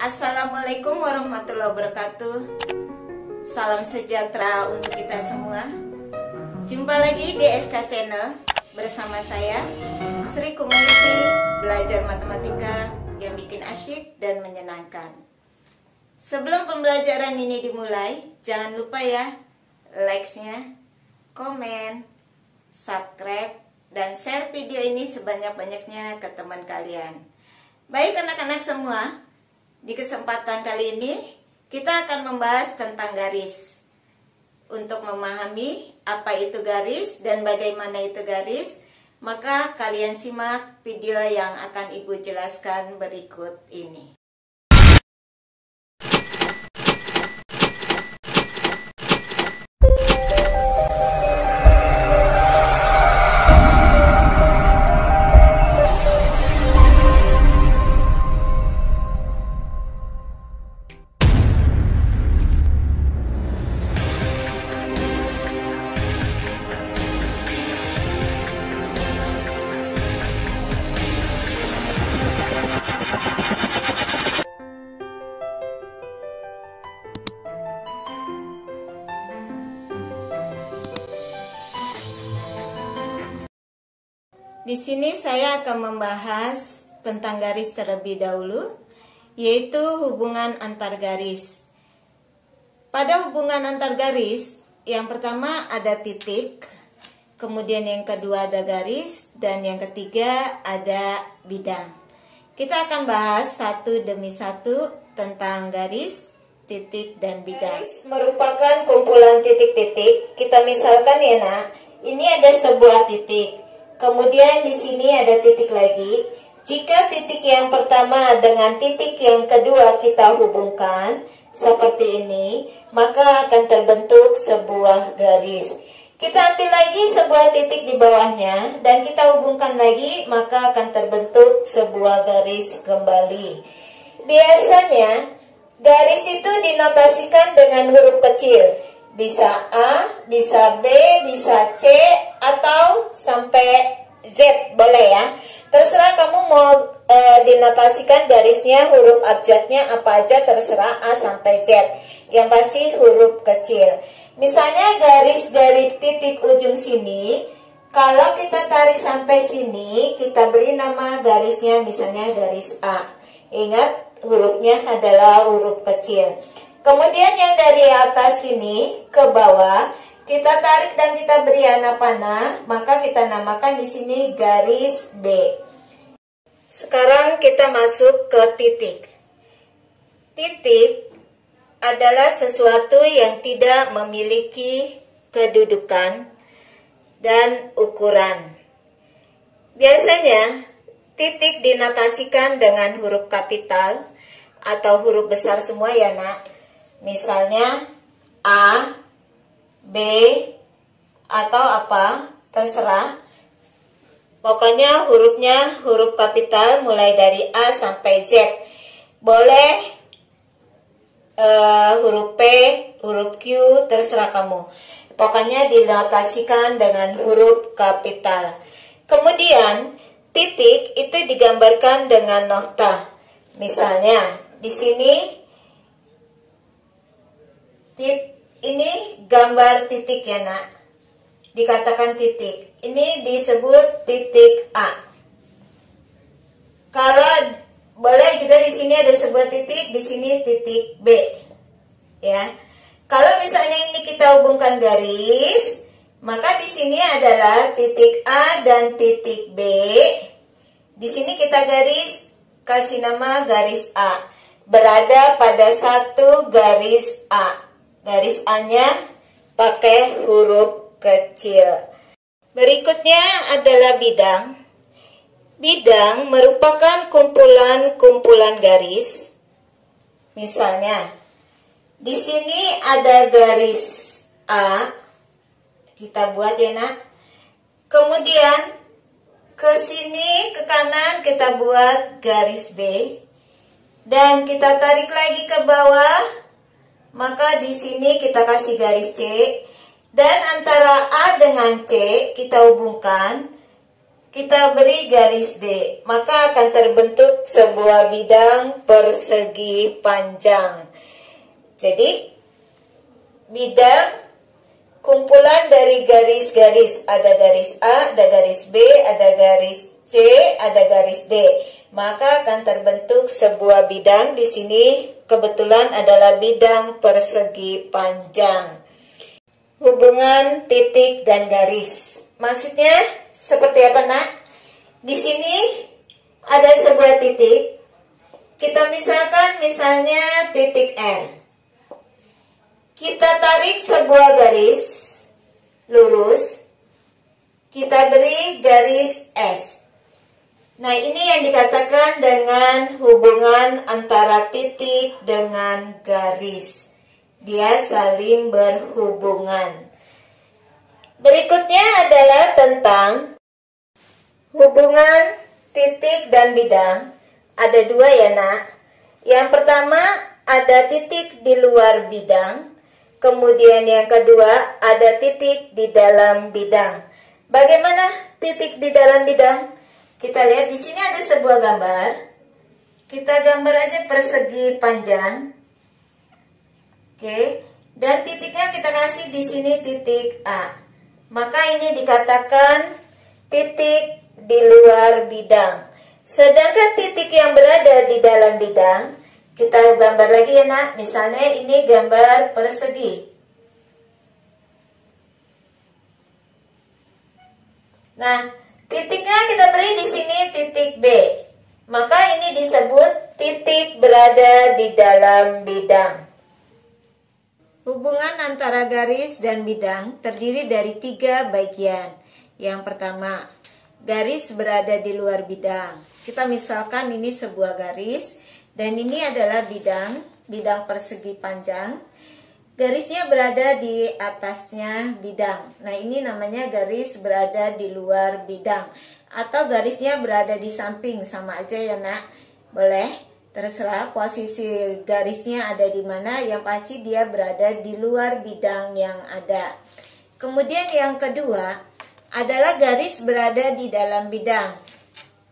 Assalamualaikum warahmatullahi wabarakatuh. Salam sejahtera untuk kita semua. Jumpa lagi di SK Channel bersama saya Sri Kumaiti, belajar matematika yang bikin asyik dan menyenangkan. Sebelum pembelajaran ini dimulai, jangan lupa ya likes-nya, komen, subscribe, dan share video ini sebanyak-banyaknya ke teman kalian. Baik anak-anak semua, di kesempatan kali ini kita akan membahas tentang garis. Untuk memahami apa itu garis dan bagaimana itu garis, maka kalian simak video yang akan Ibu jelaskan berikut ini. Di sini saya akan membahas tentang garis terlebih dahulu, yaitu hubungan antar garis. Pada hubungan antar garis, yang pertama ada titik, kemudian yang kedua ada garis, dan yang ketiga ada bidang. Kita akan bahas satu demi satu tentang garis, titik, dan bidang. Garis merupakan kumpulan titik-titik. Kita misalkan ya nak, ini ada sebuah titik. Kemudian di sini ada titik lagi. Jika titik yang pertama dengan titik yang kedua kita hubungkan seperti ini, maka akan terbentuk sebuah garis. Kita ambil lagi sebuah titik di bawahnya dan kita hubungkan lagi, maka akan terbentuk sebuah garis kembali. Biasanya garis itu dinotasikan dengan huruf kecil. Bisa A, bisa B, bisa C, atau sampai Z, boleh ya. Terserah kamu mau dinotasikan garisnya, huruf abjadnya apa aja, terserah A sampai Z. Yang pasti huruf kecil. Misalnya garis dari titik ujung sini, kalau kita tarik sampai sini, kita beri nama garisnya misalnya garis A. Ingat, hurufnya adalah huruf kecil. Kemudian yang dari atas sini ke bawah kita tarik dan kita beri anak panah, maka kita namakan di sini garis B. Sekarang kita masuk ke titik. Titik adalah sesuatu yang tidak memiliki kedudukan dan ukuran. Biasanya titik dinotasikan dengan huruf kapital atau huruf besar semua ya nak. Misalnya A, B, atau apa, terserah. Pokoknya hurufnya huruf kapital mulai dari A sampai Z. Boleh huruf P, huruf Q, terserah kamu. Pokoknya dinotasikan dengan huruf kapital. Kemudian titik itu digambarkan dengan nokta. Misalnya di sini ini gambar titik ya nak, dikatakan titik. Ini disebut titik A. Kalau boleh juga di sini ada sebuah titik, di sini titik B. Ya. Kalau misalnya ini kita hubungkan garis, maka di sini adalah titik A dan titik B. Di sini kita garis, kasih nama garis A. Berada pada satu garis A. Garis A-nya pakai huruf kecil. Berikutnya adalah bidang. Bidang merupakan kumpulan-kumpulan garis. Misalnya, di sini ada garis A. Kita buat ya nak. Kemudian ke sini ke kanan kita buat garis B. Dan kita tarik lagi ke bawah. Maka di sini kita kasih garis C. Dan antara A dengan C kita hubungkan. kita beri garis D, maka akan terbentuk sebuah bidang persegi panjang. Jadi, bidang kumpulan dari garis-garis, ada garis A, ada garis B, ada garis C, ada garis D. Maka akan terbentuk sebuah bidang. Di sini kebetulan adalah bidang persegi panjang. Hubungan titik dan garis. Maksudnya seperti apa, Nak? Di sini ada sebuah titik. Kita misalnya titik R. Kita tarik sebuah garis lurus. Kita beri garis S. Nah, ini yang dikatakan dengan hubungan antara titik dengan garis. Dia saling berhubungan. Berikutnya adalah tentang hubungan titik dan bidang. Ada dua ya, Nak. Yang pertama ada titik di luar bidang. Kemudian yang kedua ada titik di dalam bidang. Bagaimana titik di dalam bidang? Kita lihat di sini ada sebuah gambar. Kita gambar aja persegi panjang. Oke, dan titiknya kita kasih di sini titik A. Maka ini dikatakan titik di luar bidang. Sedangkan titik yang berada di dalam bidang, kita gambar lagi ya, Nak. Misalnya ini gambar persegi. Nah, titiknya kita beri di sini titik B. Maka ini disebut titik berada di dalam bidang. Hubungan antara garis dan bidang terdiri dari 3 bagian. Yang pertama, garis berada di luar bidang. Kita misalkan ini sebuah garis dan ini adalah bidang persegi panjang. Garisnya berada di atasnya bidang. Nah, ini namanya garis berada di luar bidang. Atau garisnya berada di samping, sama aja ya, Nak. Boleh, terserah posisi garisnya ada di mana. Yang pasti dia berada di luar bidang yang ada. Kemudian yang kedua adalah garis berada di dalam bidang.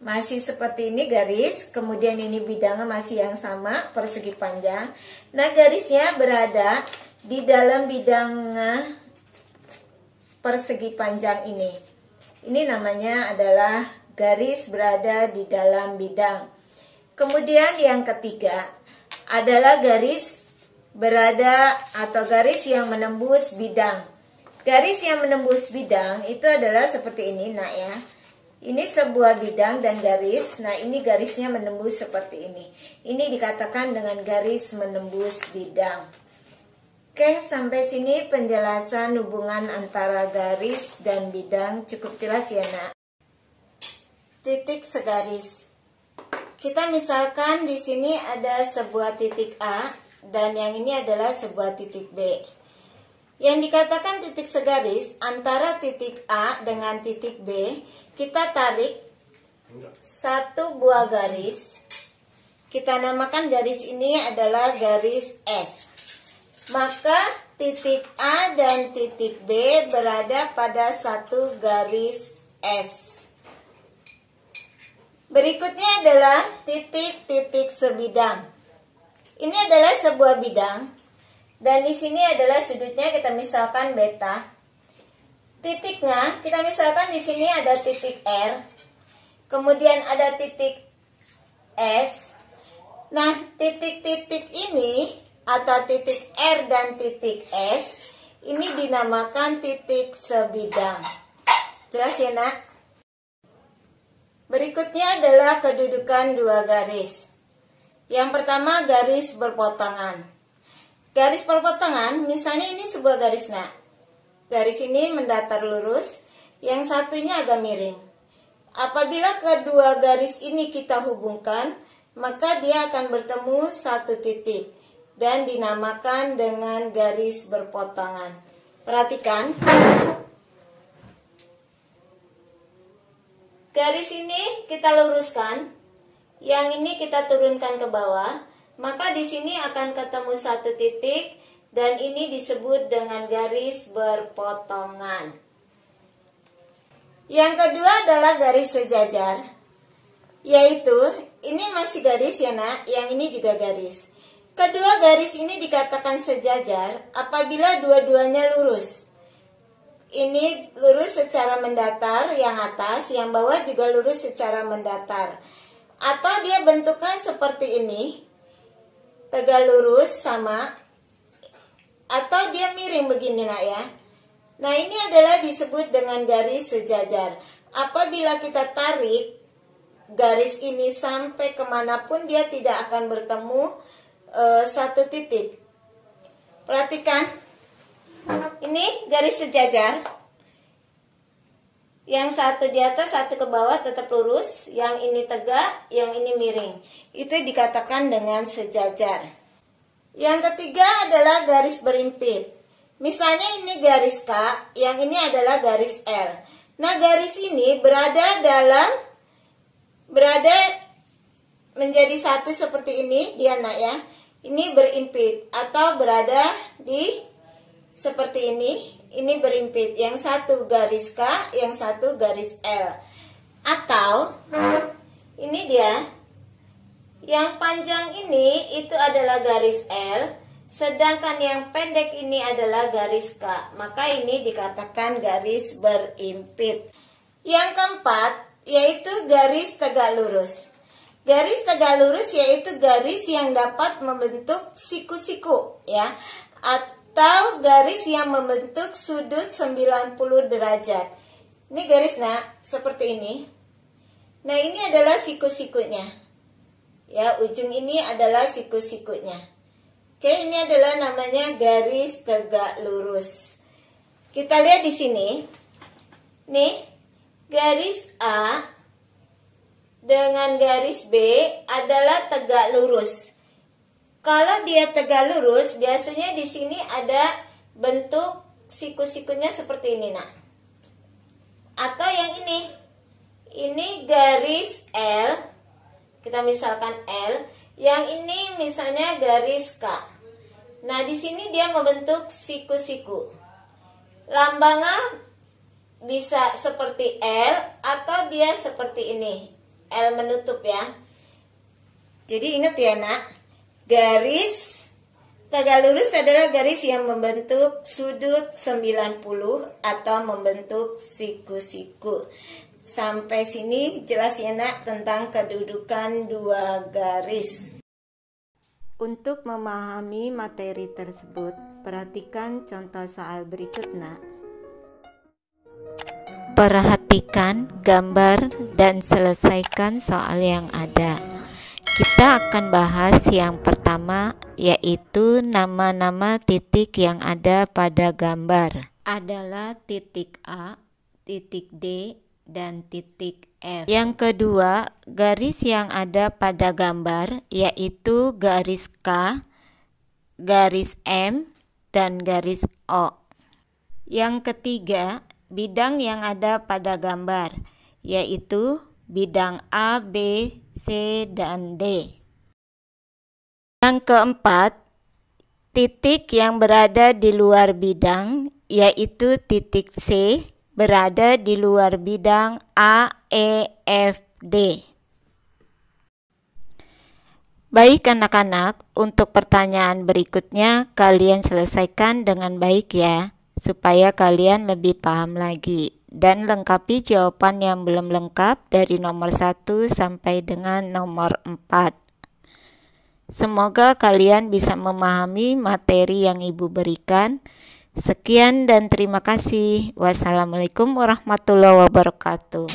Masih seperti ini garis, kemudian ini bidangnya masih yang sama, persegi panjang. Nah, garisnya berada di dalam bidang persegi panjang ini. Ini namanya adalah garis berada di dalam bidang. Kemudian yang ketiga adalah garis berada atau garis yang menembus bidang. Garis yang menembus bidang itu adalah seperti ini, Nak ya. Ini sebuah bidang dan garis. Nah, ini garisnya menembus seperti ini. Ini dikatakan dengan garis menembus bidang. Oke, sampai sini penjelasan hubungan antara garis dan bidang. Cukup jelas ya, Nak? Titik segaris. Kita misalkan di sini ada sebuah titik A dan yang ini adalah sebuah titik B. Yang dikatakan titik segaris antara titik A dengan titik B, kita tarik satu buah garis. Kita namakan garis ini adalah garis S. Maka titik A dan titik B berada pada satu garis S. Berikutnya adalah titik-titik sebidang. Ini adalah sebuah bidang. Dan di sini adalah sudutnya kita misalkan beta. Titiknya kita misalkan di sini ada titik R. Kemudian ada titik S. Nah, titik-titik ini atau titik R dan titik S ini dinamakan titik sebidang. Jelas ya, Nak? Berikutnya adalah kedudukan dua garis. Yang pertama garis berpotongan. Garis perpotongan, misalnya ini sebuah garis, Nak. Garis ini mendatar lurus, yang satunya agak miring. Apabila kedua garis ini kita hubungkan, maka dia akan bertemu satu titik dan dinamakan dengan garis berpotongan. Perhatikan. Garis ini kita luruskan, yang ini kita turunkan ke bawah, maka di sini akan ketemu satu titik dan ini disebut dengan garis berpotongan. Yang kedua adalah garis sejajar, yaitu ini masih garis ya nak, yang ini juga garis. Kedua garis ini dikatakan sejajar apabila dua-duanya lurus. Ini lurus secara mendatar, yang atas, yang bawah juga lurus secara mendatar. Atau dia bentuknya seperti ini, tegak lurus sama, atau dia miring begini nak ya. Nah ini adalah disebut dengan garis sejajar. Apabila kita tarik garis ini sampai kemanapun, dia tidak akan bertemu satu titik. Perhatikan, ini garis sejajar. Yang satu di atas, satu ke bawah tetap lurus. Yang ini tegak, yang ini miring. Itu dikatakan dengan sejajar. Yang ketiga adalah garis berimpit. Misalnya ini garis K, yang ini adalah garis L. Nah garis ini berada menjadi satu seperti ini dia nak ya. Ini berimpit atau berada di seperti ini berimpit. Yang satu garis K, yang satu garis L. Atau ini dia, yang panjang ini itu adalah garis L, sedangkan yang pendek ini adalah garis K. Maka ini dikatakan garis berimpit. Yang keempat yaitu garis tegak lurus. Garis tegak lurus yaitu garis yang dapat membentuk siku-siku ya, atau garis yang membentuk sudut 90 derajat. Ini garis nak seperti ini. Nah ini adalah siku-sikunya ya, ujung ini adalah siku-sikunya. Oke, ini adalah namanya garis tegak lurus. Kita lihat di sini. Nih, garis A dengan garis B adalah tegak lurus. Kalau dia tegak lurus, biasanya di sini ada bentuk siku-sikunya seperti ini, nak. Atau yang ini garis L, kita misalkan L, yang ini misalnya garis K. Nah, di sini dia membentuk siku-siku. Lambangnya bisa seperti L atau dia seperti ini, L menutup ya. Jadi ingat ya nak, garis tegak lurus adalah garis yang membentuk sudut 90 atau membentuk siku-siku. Sampai sini jelas ya nak tentang kedudukan dua garis. Untuk memahami materi tersebut, perhatikan contoh soal berikut nak. Perhatikan gambar dan selesaikan soal yang ada. Kita akan bahas yang pertama, yaitu nama-nama titik yang ada pada gambar. Adalah titik A, titik D, dan titik F. Yang kedua, garis yang ada pada gambar, yaitu garis K, garis M, dan garis O. Yang ketiga, bidang yang ada pada gambar, yaitu bidang A, B, C, dan D. Yang keempat, titik yang berada di luar bidang, yaitu titik C, berada di luar bidang A, E, F, D. Baik anak-anak, untuk pertanyaan berikutnya kalian selesaikan dengan baik ya, supaya kalian lebih paham lagi, dan lengkapi jawaban yang belum lengkap dari nomor 1 sampai dengan nomor 4. Semoga kalian bisa memahami materi yang Ibu berikan. Sekian dan terima kasih. Wassalamualaikum warahmatullahi wabarakatuh.